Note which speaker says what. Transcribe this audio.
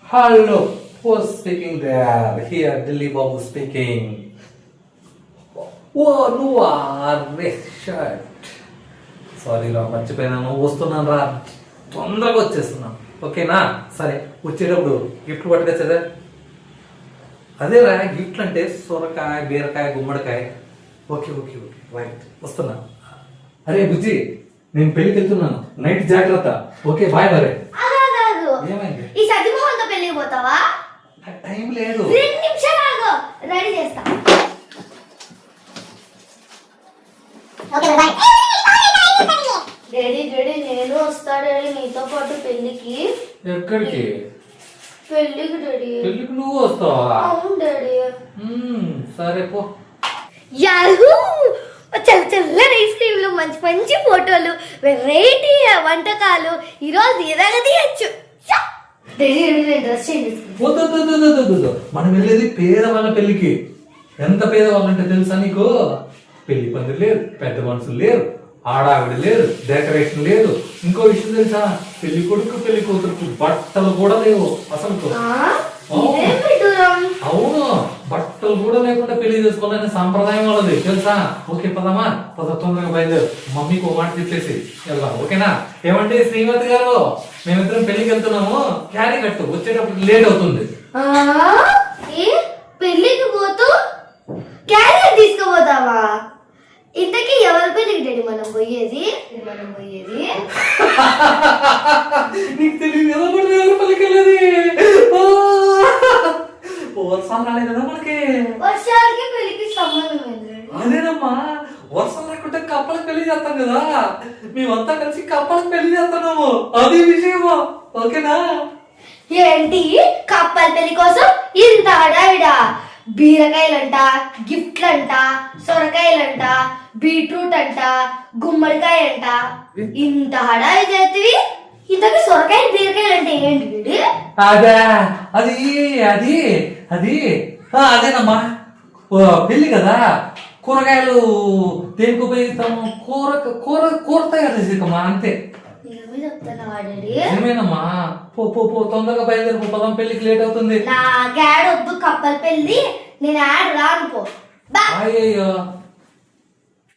Speaker 1: Hello, who's speaking there? Here, Dilly Babu speaking. ఓ నువ్వా shirt sorry రా మర్చిపోయినాను వస్తున్నాను రా తొందరగా వచ్చేస్తున్నాను ఓకేనా సరే వచ్చేటప్పుడు గిఫ్ట్ పట్టుకొచ్చేదా అదే రా గిఫ్ట్లు అంటే సొరకాయ బీరకాయ గుమ్మడికాయ ఓకే ఓకే ఓకే రైట్ వస్తున్నా అరే బుజ్జి నేను పెళ్ళికి వెళ్తున్నాను నైట్ జాగ్రత్త ఓకే బాయ్ మరి ఏమైంది
Speaker 2: ఈ సత్యమోహన్తో పెళ్ళికి పోతావా
Speaker 1: టైం లేదు
Speaker 2: 2 నిమిషాలు ఆగు రెడీ చేస్తా డాడీ డాడీ నేను వస్తా డాడీ నీతో పాటు పెళ్ళికి
Speaker 1: ఎక్కడికి
Speaker 2: పెళ్ళికి డాడీ
Speaker 1: పెళ్ళికి నువ్వు వస్తావా
Speaker 2: అవును డాడీ
Speaker 1: సరే పో
Speaker 2: యాహూ చల్ల చల్లని ఐస్ క్రీమ్లు మంచి మంచి ఫోటోలు వెరైటీ వంటకాలు ఈరోజు ఏదైనా తీయచ్చు డాడీ నేను డ్రెస్ చేంజ్
Speaker 1: వద్దు మనం వెళ్ళేది పేదవాళ్ళ పెళ్లికి ఎంత పేదవాళ్ళంటే తెలుసా నీకు పెళ్లి పందిరి లేదు పెద్ద మనుషులు లేరు ఆడావిడ లేదు డెకరేషన్ లేదు ఇంకో విషయం తెలుసా పెళ్లి కొడుకు పెళ్లి కూతురుకు బట్టలు కూడా లేవు అసలు అవును బట్టలు కూడా లేకుండా పెళ్లి చేసుకోవాలనే సాంప్రదాయం వాళ్ళది తెలుసా ఓకే పదమ్మా తొందరగా బయలుదేరు మమ్మీకి ఒక మాట చెప్పేసి వెళ్దాం ఓకేనా ఏమంటే శ్రీమతి గారు మేమిద్దరం పెళ్లికి వెళ్తున్నాము క్యారీ కట్టు వచ్చేటప్పుడు లేట్ అవుతుంది
Speaker 2: పెళ్లికి పోతూ క్యారియర్ తీసుకుపోతావా ఇంతకీ ఎవరి పెళ్లికి డాడీ మనం పోయేది
Speaker 1: నీకు తెలియదు ఎవరి పెళ్లికి వెళ్ళేది వర్షాలు రాలేదు కదా మనకి
Speaker 2: వర్షాలకి పెళ్లికి సంబంధం ఏంటి
Speaker 1: అదేనమ్మా వర్షం రాకుంటే కప్పలకు పెళ్లి చేస్తాం కదా మేమంతా కలిసి కప్పలకు పెళ్లి చేస్తున్నాము అది విషయమా ఓకేనా
Speaker 2: ఏంటి కప్పల పెళ్లి కోసం ఇంత హడావిడా బీరకాయలంట గిఫ్ట్లంట సొరకాయలంట బీట్రూట్ అంట గుమ్మడికాయ అంట ఇంత హడావి చేతివి ఇంతకి సొరకాయ బీరకాయలు అంటే ఏంటి
Speaker 1: అదే అది అది అది అదేనమ్మా పెళ్లి కదా కూరగాయలు దేనికి ఉపయోగిస్తాము కూర తయారు చేసేకమ్మా అంతే ఏమేనమ్మా పో తొందరగా బయలుదేరి పదం పెళ్లికి లేట్ అవుతుంది
Speaker 2: నా యాడ్ వద్దు కప్పల పెళ్లి నేను యాడ్ రాను పో
Speaker 1: అయ్యో